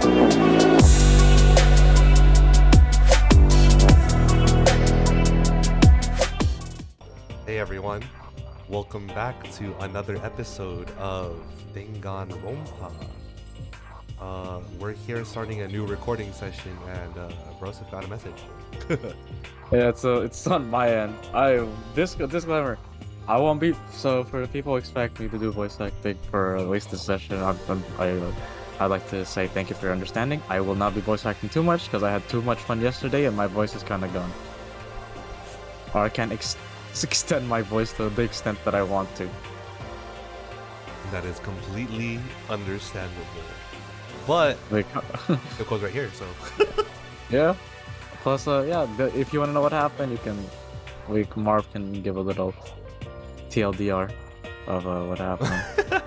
Hey everyone, welcome back to another episode of Danganronpa. We're here starting a new recording session, and Broseph got a message. Yeah, it's on my end. Disclaimer, I won't be, so for people expect me to do voice acting for at least this session, I'd like to say thank you for your understanding. I will not be voice acting too much because I had too much fun yesterday and my voice is kind of gone. Or I can't extend my voice to the extent that I want to. That is completely understandable. But Like, it goes right here, so. yeah. Plus, if you want to know what happened, you can, Marv can give a little TLDR of what happened.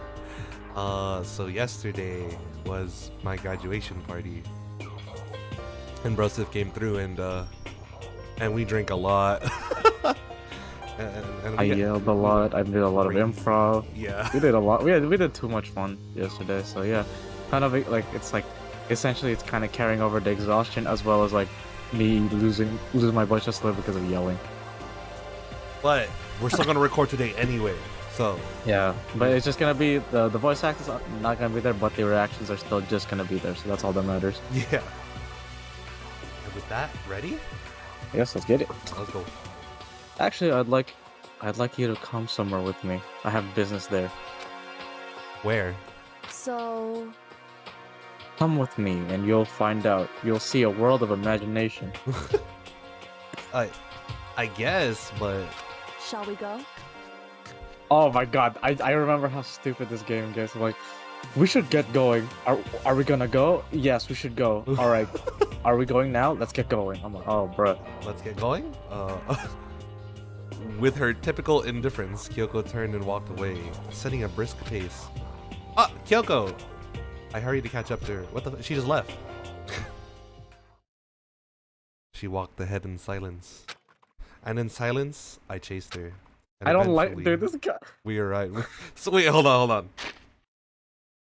So yesterday was my graduation party, and Broseph came through, and we drank a lot. and I yelled a lot. I did a lot of improv. Yeah, We did a lot. We did too much fun yesterday. So yeah, kind of like essentially it's kind of carrying over the exhaustion as well as like me losing my voice just a little because of yelling. but we're still gonna record today anyway. So Yeah, but it's just gonna be the voice actors are not gonna be there, but the reactions are still just gonna be there. So that's all that matters. yeah. And with that, ready? Yes, let's get it. Let's go. Actually, I'd like you to come somewhere with me. I have business there. Where? So, Come with me, and you'll find out. You'll see a world of imagination. I guess, but shall we go? Oh my god, I remember how stupid this game gets. I'm like, we should get going. Are we gonna go? Yes, we should go. All right. Are we going now? Let's get going. I'm like, oh, bruh. let's get going. With her typical indifference, Kyoko turned and walked away, setting a brisk pace. Ah, Kyoko! I hurried to catch up to her. What the? She just left. She walked ahead in silence, and in silence, I chased her. And I don't like, eventually, dude, this guy. We arrived. So wait, hold on.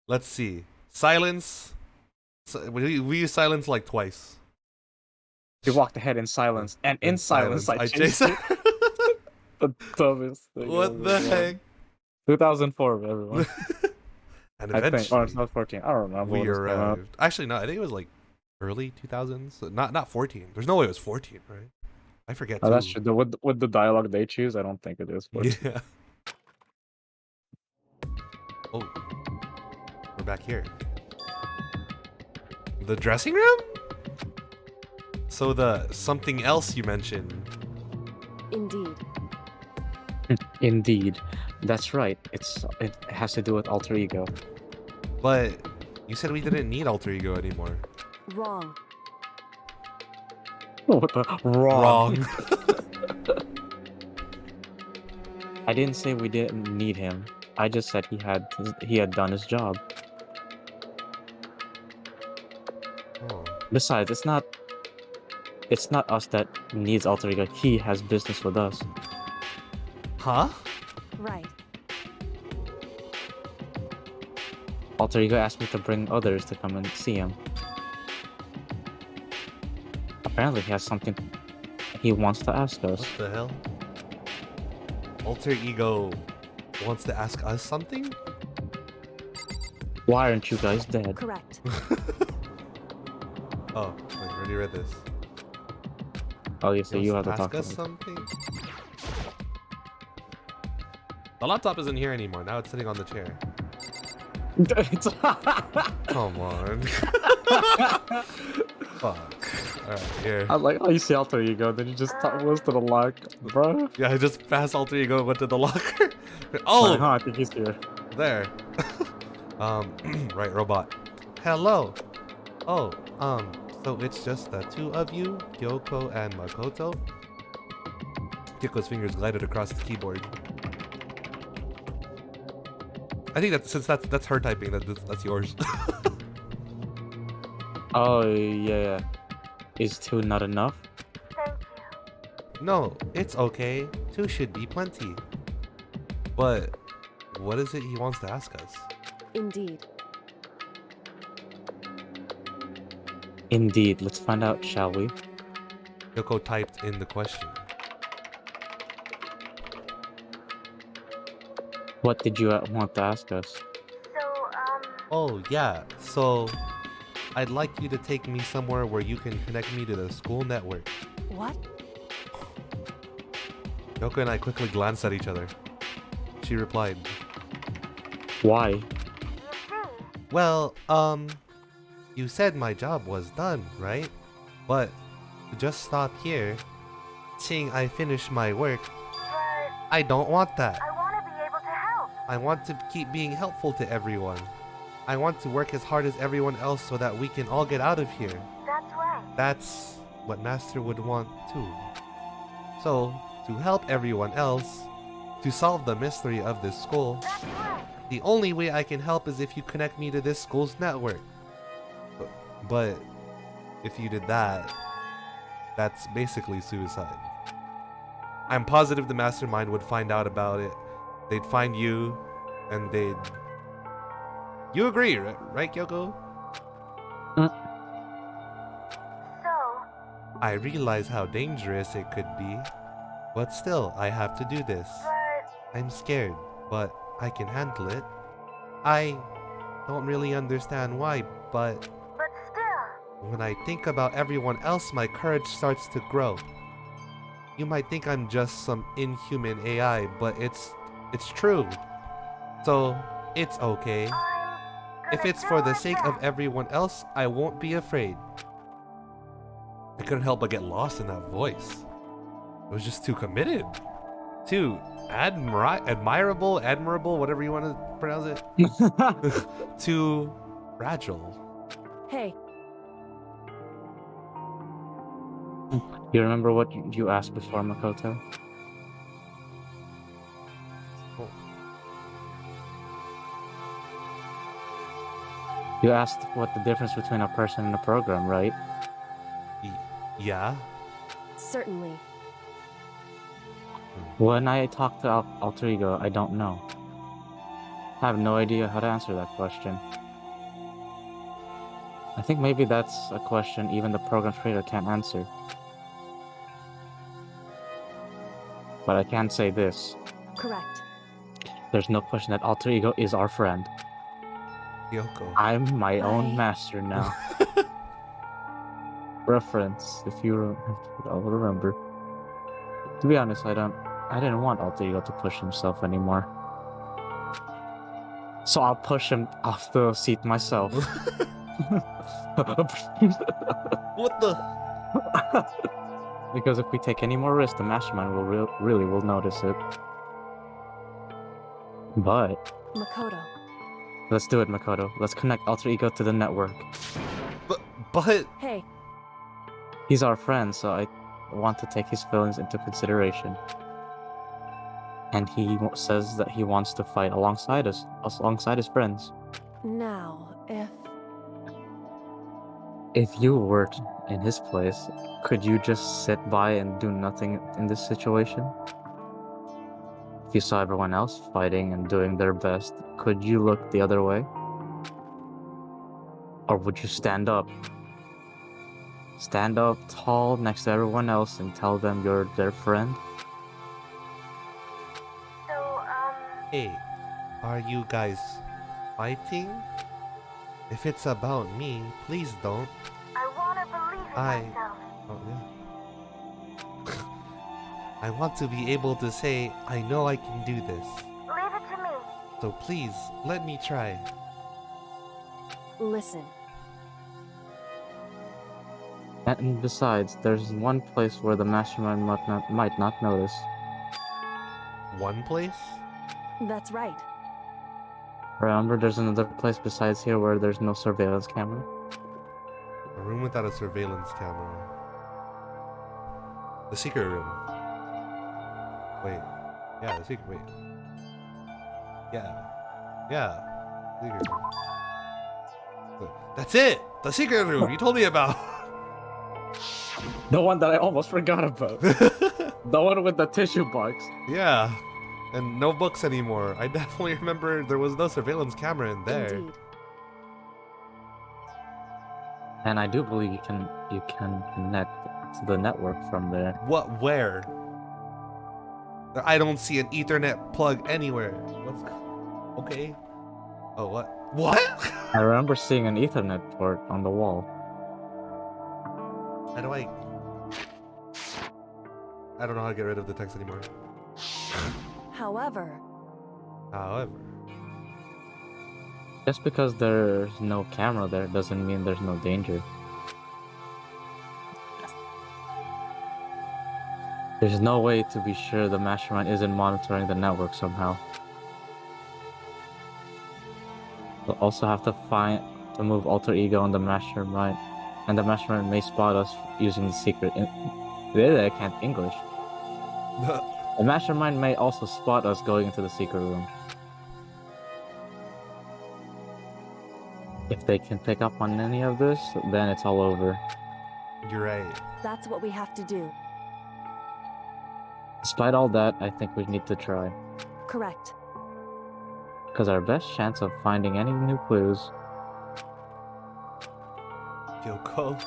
Let's see. Silence. We use silence like twice. He walked ahead in silence, and in silence, I chased her. The dumbest thing. What the heck? 2004, everyone. And I think, or eventually, it's not 14. I don't remember. we when this came out. arrived. Actually, no, I think it was like early 2000s. Not 14. There's no way it was 14, right? I forget. Oh, that's too. true. With the dialogue they choose, I don't think it is 14. Yeah. Oh, we're back here. The dressing room? So the something else you mentioned. Indeed. Indeed, that's right. It has to do with alter ego. But you said we didn't need alter ego anymore. Wrong. What the Wrong. I didn't say we didn't need him. I just said he had done his job. Oh. Besides, it's not us that needs alter ego. He has business with us. Huh? Right. Alter ego asked me to bring others to come and see him. Apparently, he has something he wants to ask us. What the hell? Alter ego wants to ask us something? Why aren't you guys dead? Correct. Oh, wait, I already read this. Oh, yeah, so He you wants have to talk ask to us him. something? The laptop isn't here anymore. Now it's sitting on the chair. Come on. Fuck. Alright, here. I like how you say alter ego, then you just was to the lock, bro. Yeah, I just passed alter ego and went to the locker. Oh! I think he's here. There. Right, robot. Hello. Oh, so it's just the two of you, Kyoko and Makoto? Kyoko's fingers glided across the keyboard. I think that since that's her typing, that's yours. Oh, yeah. Is 2 not enough? No, it's okay. 2 should be plenty. But what is it he wants to ask us? Indeed. Indeed. Let's find out, shall we? Yoko typed in the question. What did you want to ask us? Oh, yeah. So, I'd like you to take me somewhere where you can connect me to the school network. What? Yoko and I quickly glanced at each other. She replied, Why? well, you said my job was done, right? But to just stop here, seeing I finished my work, I don't want that. I want to be able to help. I want to keep being helpful to everyone. I want to work as hard as everyone else so that we can all get out of here. That's right. That's what Master would want too. So, to help everyone else, to solve the mystery of this school, That's right. the only way I can help is if you connect me to this school's network. But if you did that, that's basically suicide. I'm positive the mastermind would find out about it. They'd find you, and they'd... You agree, right, Kyoko? So, I realize how dangerous it could be, but still, I have to do this. but I'm scared, but I can handle it. I don't really understand why, but still, when I think about everyone else, my courage starts to grow. You might think I'm just some inhuman AI, but it's true. So, it's okay. If it's for the sake of everyone else, I won't be afraid. I couldn't help but get lost in that voice. It was just too committed. Too admirable, whatever you want to pronounce it. Too fragile. Hey, You remember what you asked before, Makoto? Oh. You asked what the difference between a person and a program, right? Yeah? certainly. When I talk to Alter Ego, I don't know. I have no idea how to answer that question. I think maybe that's a question even the program creator can't answer. But I can say this. Correct. There's no question that Alter Ego is our friend. Kyoko. I'm my own I- master now. Reference, if you I'll remember. To be honest, I didn't want Alter Ego to push himself anymore. So I'll push him off the seat myself. What the? Because if we take any more risks, the mastermind will really will notice it. But Makoto. let's do it, Makoto. Let's connect Alter Ego to the network. But Hey, He's our friend, so I want to take his feelings into consideration. And he says that he wants to fight alongside us, alongside his friends. now, If you were in his place, could you just sit by and do nothing in this situation? If you saw everyone else fighting and doing their best, could you look the other way? Or would you stand up? Stand up tall next to everyone else and tell them you're their friend? so, hey, are you guys fighting? If it's about me, please don't. I want to believe in myself. Oh, yeah. I want to be able to say, I know I can do this. Leave it to me. So please, let me try. listen. And besides, there's one place where the mastermind might not notice. One place? That's right. Remember, there's another place besides here where there's no surveillance camera? A room without a surveillance camera. The secret room. Wait. Yeah, the secret. Wait. Yeah. Yeah. Secret room. That's it! The secret room you told me about! The one that I almost forgot about. The one with the tissue box. Yeah. And no books anymore. I definitely remember there was no surveillance camera in there. Indeed. And I do believe you can connect to the network from there. What? Where? I don't see an Ethernet plug anywhere. What's... Okay. Oh, what? What? I remember seeing an Ethernet port on the wall. How do I don't know how to get rid of the text anymore. However, Just because there's no camera there doesn't mean there's no danger. There's no way to be sure the mastermind isn't monitoring the network somehow. We'll also have to move alter ego on the mastermind, and the mastermind may spot us using the secret. I can't English. The mastermind may also spot us going into the secret room. If they can pick up on any of this, then it's all over. You're right. that's what we have to do. Despite all that, I think we need to try. Correct. Because our best chance of finding any new clues... Kyoko.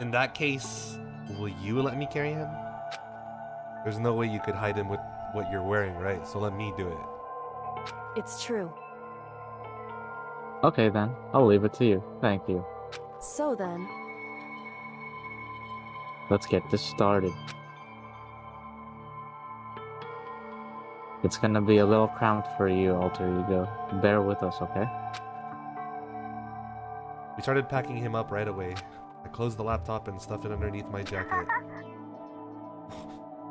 In that case, will you let me carry him? There's no way you could hide him with what you're wearing, right? So let me do it. It's true. Okay then, I'll leave it to you. Thank you. So then, Let's get this started. It's gonna be a little cramped for you, alter ego. Bear with us, okay? We started packing him up right away. I closed the laptop and stuffed it underneath my jacket.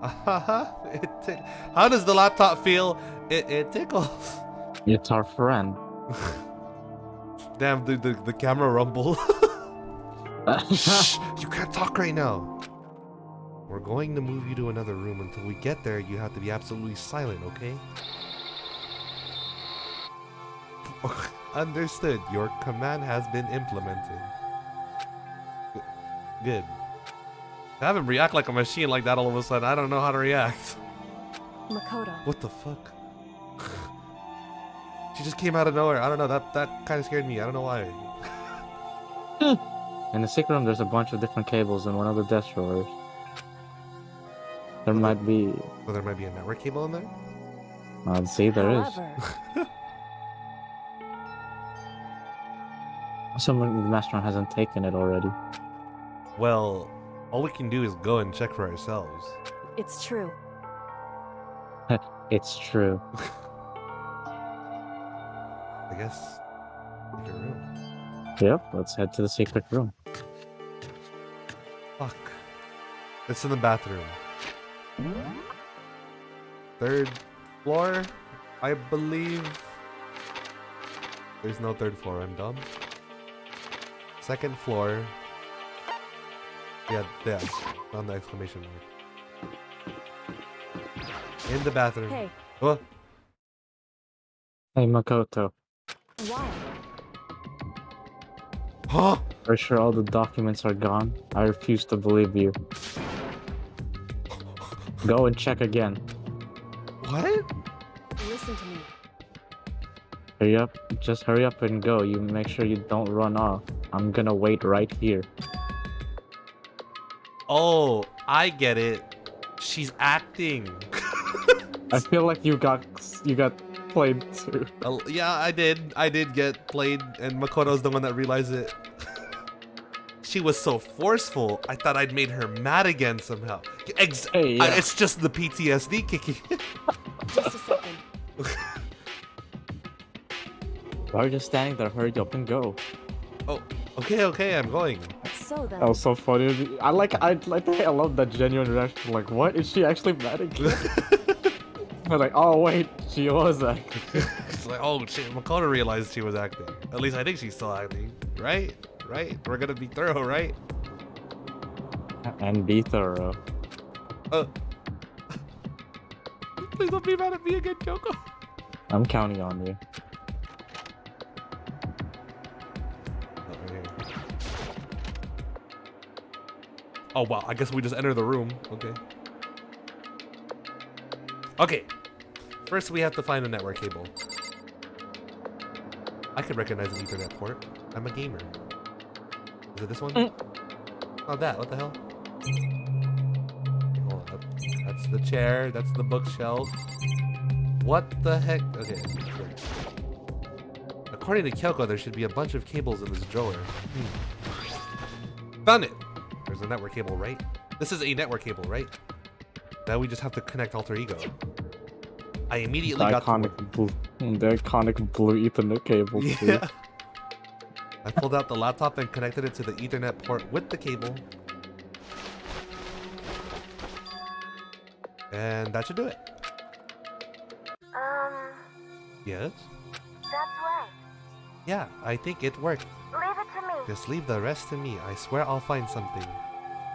How does the laptop feel? It tickles. It's our friend. Damn, dude, the camera rumble. Shh, you can't talk right now. We're going to move you to another room. Until we get there, you have to be absolutely silent, okay? Understood. Your command has been implemented. Good. Have him react like a machine like that all of a sudden. I don't know how to react. Makoto. What the fuck? She just came out of nowhere. I don't know. That kind of scared me. I don't know why. In the secret room, there's a bunch of different cables in one of the desk drawers. There might be... Well, there might be a network cable in there? see, there is. However, Someone, the mastermind hasn't taken it already. Well, all we can do is go and check for ourselves. it's true. It's true. I guess. Secret room. Yep, let's head to the secret room. Fuck. It's in the bathroom. 3rd floor, I believe. There's no 3rd floor. I'm dumb. 2nd floor. Yeah, on the exclamation mark. In the bathroom. Hey, Oh, Hey, Makoto. why? huh? Are you sure all the documents are gone? I refuse to believe you. Go and check again. What? Listen to me. Hurry up. Just hurry up and go. You make sure you don't run off. I'm gonna wait right here. Oh, I get it. She's acting. I feel like you got played too. Yeah, I did get played, and Makoto's the one that realized it. She was so forceful. I thought I'd made her mad again somehow. Hey, yeah. It's just the PTSD kicking. Just a second. Why are you just standing there? Hurry up and go. Oh, okay, I'm going. So then, That was so funny. I love that genuine reaction. Like, what? Is she actually mad again? I'm like, oh wait, she was acting. She's like, oh shit, Makoto realized she was acting. At least I think she's still acting. Right? We're gonna be thorough, right? And be thorough. Please don't be mad at me again, Kyoko. I'm counting on you. Oh wow, I guess we just enter the room. Okay. First we have to find a network cable. I could recognize an Ethernet port. I'm a gamer. it this one? Oh, that. What the hell? Hold on. That's the chair. That's the bookshelf. What the heck? Okay. According to Kyoko, there should be a bunch of cables in this drawer. Found it! There's a network cable, right? This is a network cable, right? Now we just have to connect alter ego. I immediately got to work. The iconic blue Ethernet cable. Too. Yeah. I pulled out the laptop and connected it to the Ethernet port with the cable. And that should do it. Yes? That's right. Yeah, I think it worked. Leave it to me. Just leave the rest to me. I swear I'll find something.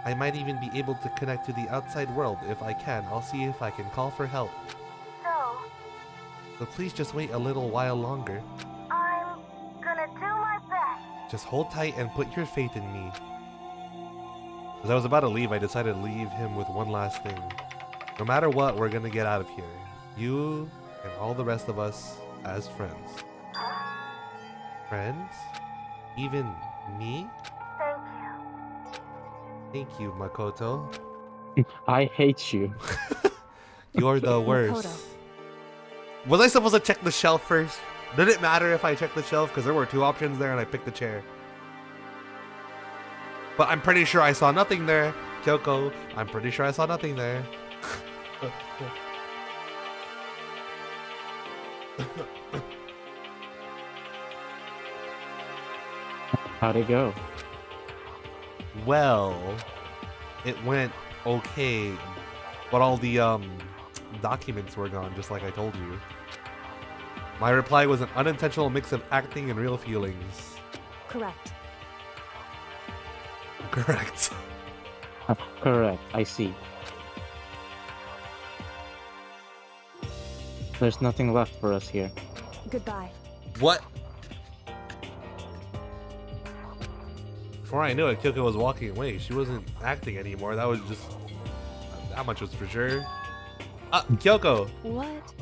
I might even be able to connect to the outside world. If I can, I'll see if I can call for help. So please just wait a little while longer. I'm gonna do my best. Just hold tight and put your faith in me. As I was about to leave, I decided to leave him with one last thing. No matter what, we're gonna get out of here. You and all the rest of us as friends. Friends? Even me? Thank you. Thank you, Makoto. I hate you. You're the worst. Was I supposed to check the shelf first? Did it matter if I checked the shelf? Because there were two options there and I picked the chair. But I'm pretty sure I saw nothing there. Kyoko, I'm pretty sure I saw nothing there. How'd it go? Well, it went okay, but all the documents were gone, just like I told you. My reply was an unintentional mix of acting and real feelings. Correct. Correct. Correct, I see. There's nothing left for us here. Goodbye. What? Before I knew it, Kyoko was walking away. She wasn't acting anymore. That was just... that much was for sure. Kyoko! What?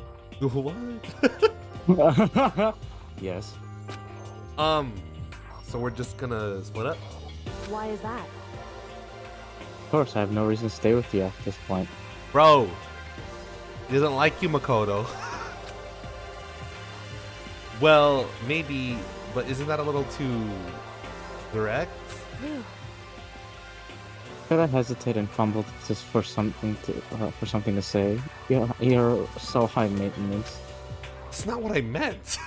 What? Yes. So we're just gonna split up? Why is that? Of course, I have no reason to stay with you at this point. Bro! He doesn't like you, Makoto. Well, maybe, but isn't that a little too direct? Phew. Could I hesitate and fumble just for something to say? You're so high maintenance. That's not what I meant.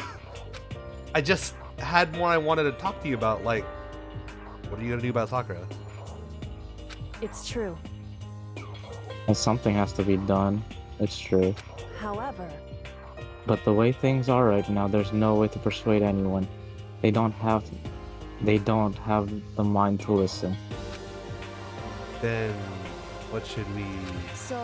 I just had more I wanted to talk to you about, like, what are you gonna do about Sakura? It's true. And something has to be done. It's true. However, But the way things are right now, there's no way to persuade anyone. They don't have the mind to listen. Then what should we... so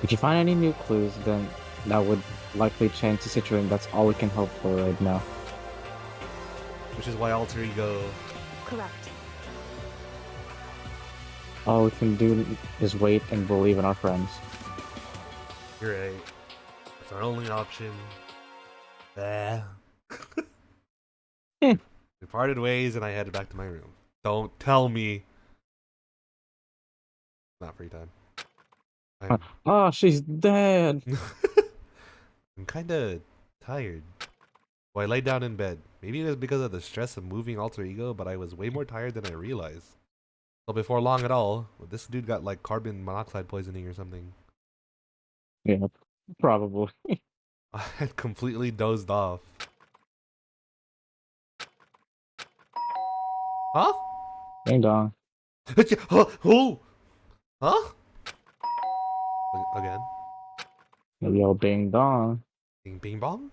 If you find any new clues, then that would likely change the situation. That's all we can hope for right now. Which is why alter ego... correct. All we can do is wait and believe in our friends. You're right. It's our only option. We parted ways and I headed back to my room. Don't tell me. Not free time. Oh, she's dead! I'm kinda tired. So I lay down in bed. Maybe it was because of the stress of moving alter ego, but I was way more tired than I realized. So before long at all, this dude got like carbon monoxide poisoning or something. Yeah, probably. I had completely dozed off. Huh? Ding dong. Who? Huh? Again? Yo, ding dong. Bing bing bong?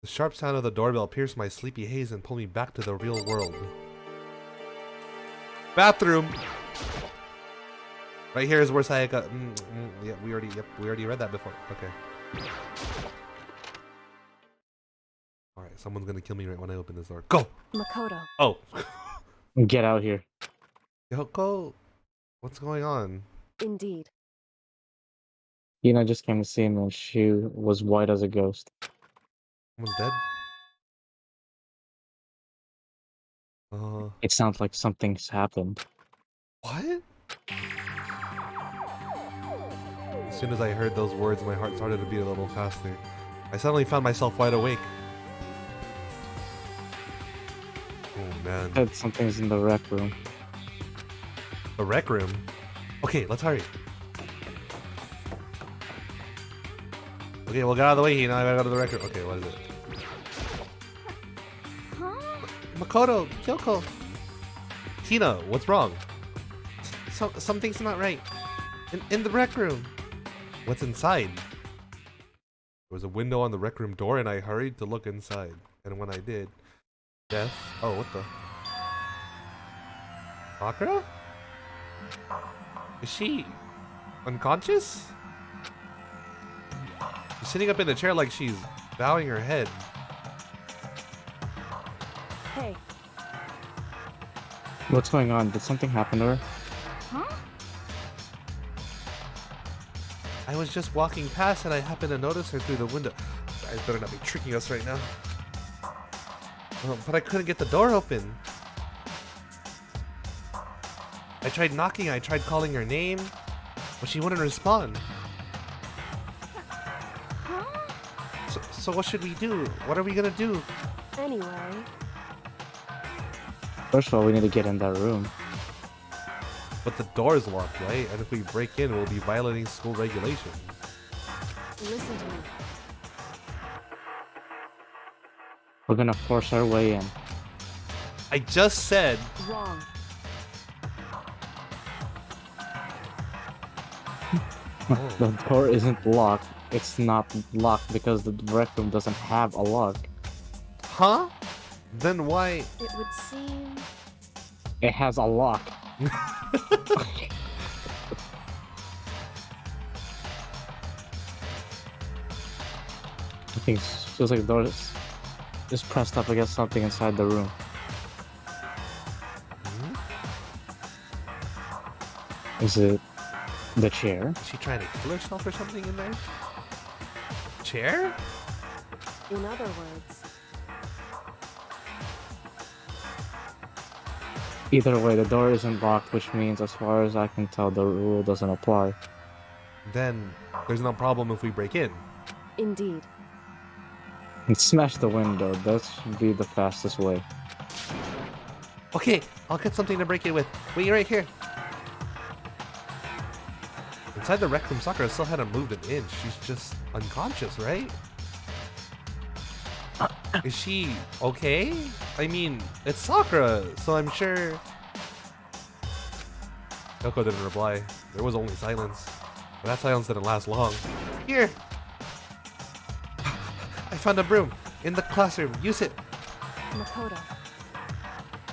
The sharp sound of the doorbell pierced my sleepy haze and pulled me back to the real world. Bathroom! Right here is where Sayaka... yeah, we already read that before. Okay. Alright, someone's gonna kill me right when I open this door. Go! Makoto. Oh! Get out here. Yoko, what's going on? Indeed. Hina just came to see me and she was white as a ghost. Someone's dead? It sounds like something's happened. What? As soon as I heard those words, my heart started to beat a little faster. I suddenly found myself wide awake. Oh man. Said something's in the rec room. The rec room? Okay, let's hurry. Okay, well, get out of the way, Hina. I gotta go to the rec room. Okay, what is it? Makoto, Kyoko. Hina, what's wrong? Something's not right. In the rec room. What's inside? There was a window on the rec room door and I hurried to look inside. And when I did, death. Oh, what the? Sakura? Is she unconscious? She's sitting up in the chair like she's bowing her head. Hey, What's going on? Did something happen to her? I was just walking past and I happened to notice her through the window. I better not be tricking us right now. But I couldn't get the door open. I tried knocking, I tried calling her name, but she wouldn't respond. So what should we do? What are we gonna do? anyway, First of all, we need to get in that room. But the door is locked, right? And if we break in, we'll be violating school regulations. listen to me. We're gonna force our way in. I just said... Wrong. The door isn't locked. It's not locked because the rec room doesn't have a lock. Huh? Then why... It would seem It has a lock. I think it feels like the door is just pressed up against something inside the room. Is it the chair? Is she trying to kill herself or something in there? Chair? in other words. Either way, the door isn't locked, which means, as far as I can tell, the rule doesn't apply. Then there's no problem if we break in. Indeed. And smash the window. That should be the fastest way. Okay, I'll get something to break in with. Wait right here. Inside the rec room, Sakura still hadn't moved an inch. She's just unconscious, right? Is she okay? I mean, it's Sakura, so I'm sure... Kyoko didn't reply. There was only silence. But that silence didn't last long. Here! I found a broom in the classroom. Use it. Makoto.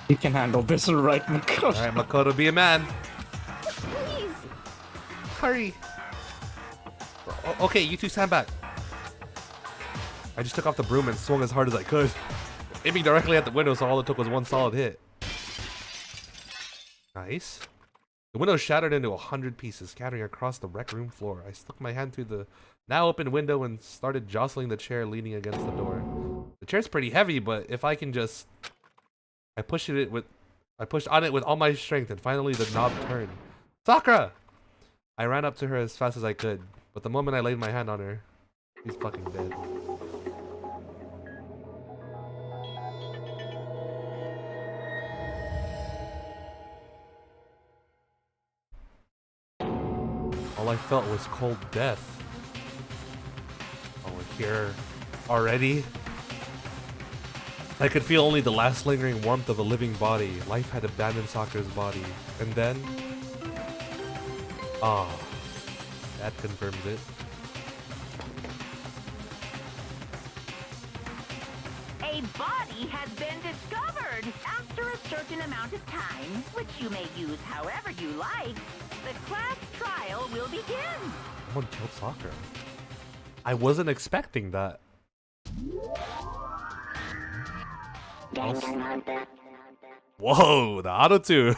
You can handle this, right, Makoto? Alright, Makoto, be a man. Please! Hurry. Okay, you two stand back. I just took off the broom and swung as hard as I could, aiming directly at the window, so all it took was one solid hit. Nice. The window shattered into 100 pieces, scattering across the rec room floor. I stuck my hand through the now open window and started jostling the chair leaning against the door. The chair's pretty heavy, but if I can just... I pushed on it with all my strength, and finally the knob turned. Sakura! I ran up to her as fast as I could, but the moment I laid my hand on her, she's fucking dead. All I felt was cold death. Oh, we're here already? I could feel only the last lingering warmth of a living body. Life had abandoned Sakura's body. And then... Ah, that confirms it. A body has been discovered after a certain amount of time, which you may use however you like. The class trial will begin. Someone killed Sakura. I wasn't expecting that. Whoa, the auto-tune.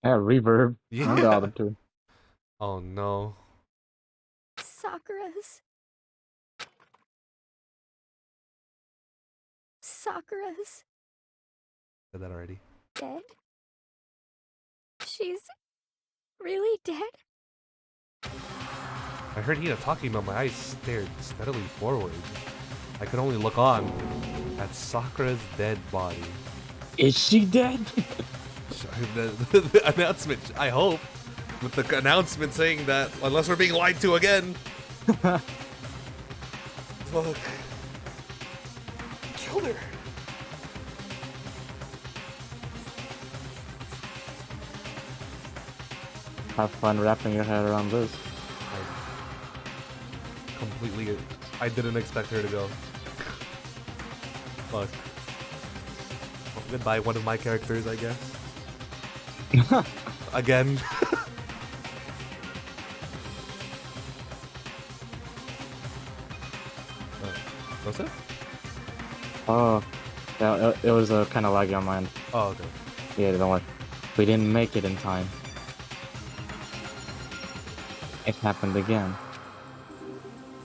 Yeah, reverb. Yeah. And the other two. Oh no. Sakura's. Sakura's. Said that already. Dead? She's really dead? I heard Hina talking, but my eyes stared steadily forward. I could only look on at Sakura's dead body. Is she dead? The announcement, I hope, with the announcement saying that unless we're being lied to again. Fuck. Killed her. Have fun wrapping your head around this. I didn't expect her to go. Fuck. Well, goodbye, one of my characters, I guess. Again. What's it? Oh, yeah, it was kind of laggy on mine. Oh, okay. Yeah, don't worry. We didn't make it in time. It happened again.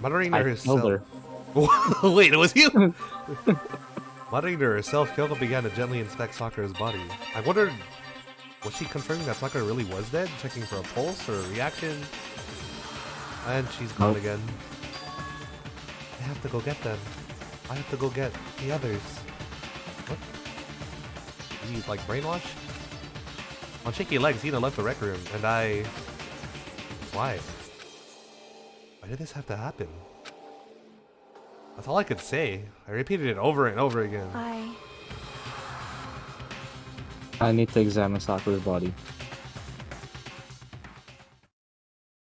Muttering to I herself. killed her. Wait, it was you? Muttering to herself, Kyoko began to gently inspect Sakura's body. I wondered, was she confirming that Sakura really was dead? Checking for a pulse or a reaction? And she's gone again. I have to go get them. I have to go get the others. What? He's like brainwashed? On shaky legs, Hina left the rec room, and I... Why? Why did this have to happen? That's all I could say. I repeated it over and over again. I need to examine Sakura's body.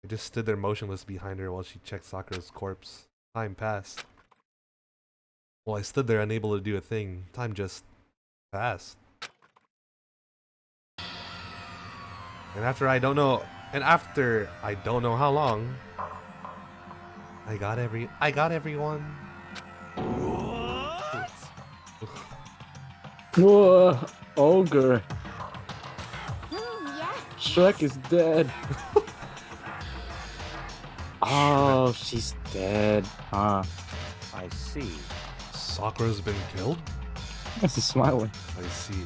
I just stood there motionless behind her while she checked Sakura's corpse. Time passed. While I stood there unable to do a thing, time just passed. And after I don't know how long, I got everyone. Whoa, ogre. Yes. Shrek is dead. Oh, she's dead. Huh. I see. Sakura's been killed? This is smiling. I see.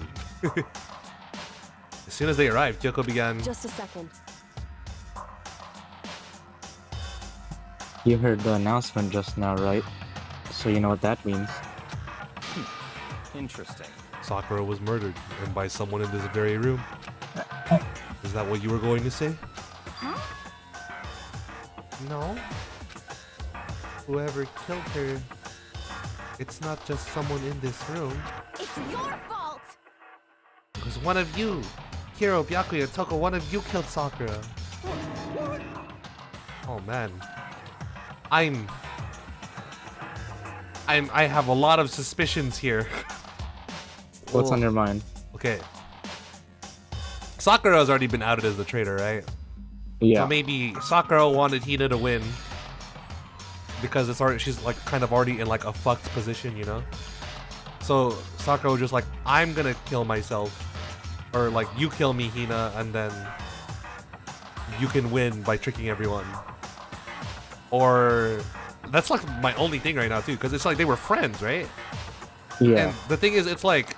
As soon as they arrived, Kyoko began... Just a second. You heard the announcement just now, right? So you know what that means. Interesting. Sakura was murdered, and by someone in this very room. Is that what you were going to say? Huh? No. Whoever killed her, it's not just someone in this room. It's your fault! Because one of you, Hiro, Byakuyatogami, one of you killed Sakura. Oh man. I have a lot of suspicions here. What's on your mind? Okay. Sakura has already been outed as the traitor, right? Yeah. So maybe Sakura wanted Hina to win because it's already, she's like kind of already in like a fucked position, you know? So Sakura was just like, I'm gonna kill myself, or like you kill me, Hina, and then you can win by tricking everyone. Or that's like my only thing right now too, because it's like they were friends, right? Yeah. And the thing is, it's like,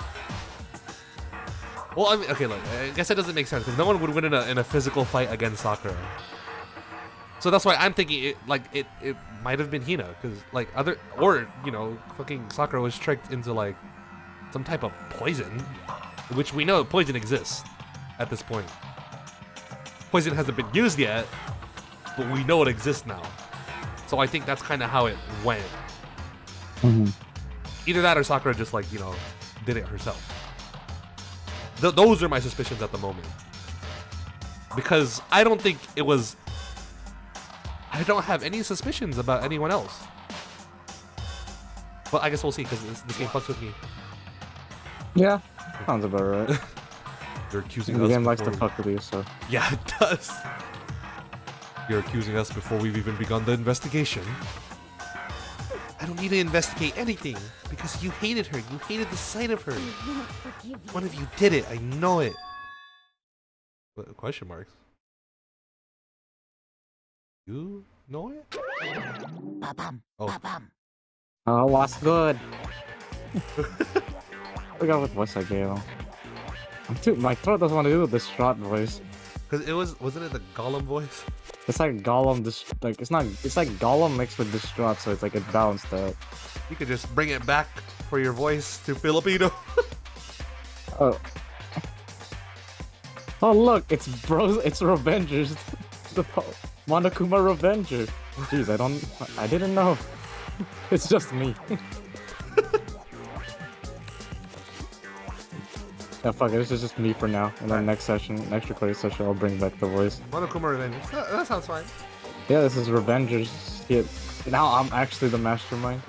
well, I mean, okay, look, I guess that doesn't make sense because no one would win in a physical fight against Sakura. So that's why I'm thinking it might have been Hina, because like you know, fucking Sakura was tricked into like some type of poison, which we know poison exists at this point. Poison hasn't been used yet, but we know it exists now. So I think that's kind of how it went. Mm-hmm. Either that or Sakura just like, you know, did it herself. Those are my suspicions at the moment. Because I don't think it was... I don't have any suspicions about anyone else. But I guess we'll see, because this game fucks with me. Yeah, sounds about right. You're accusing The us game likes to before fuck with you, so... Yeah, it does. You're accusing us before we've even begun the investigation. I don't need to investigate anything, because you hated her. You hated the sight of her. I won't forgive you. One of you did it. I know it. What, question marks? You know it? Oh. Oh, what's good? I forgot what voice I gave him. Dude, my throat doesn't want to do the distraught voice. Cause it wasn't it the Gollum voice? It's like Gollum, like it's like Gollum mixed with distraught, so it's like it balanced out. You could just bring it back for your voice to Filipino. Oh. Oh look, it's Revengers. The Monokuma Revenger. Jeez, I didn't know. It's just me. Yeah, fuck it, this is just me for now. And then next recording session, I'll bring back the voice. Monokuma Revengers. That sounds fine. Yeah, this is Revengers. Yeah, now I'm actually the mastermind.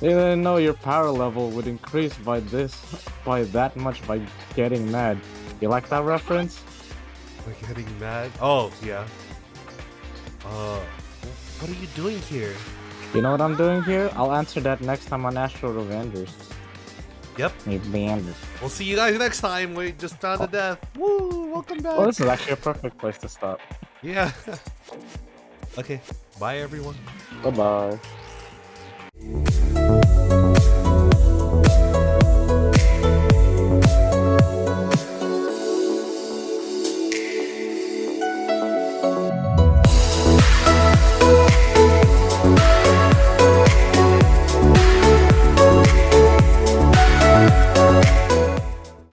You didn't know your power level would increase by that much by getting mad. You like that reference? We're getting mad. Oh yeah. What are you doing here? You know what I'm doing here? I'll answer that next time on Astral Revengers. Yep. Revengers. We'll see you guys next time. We just found to death. Woo! Welcome back. Oh, this is actually a perfect place to stop. Yeah. Okay. Bye everyone. Bye bye.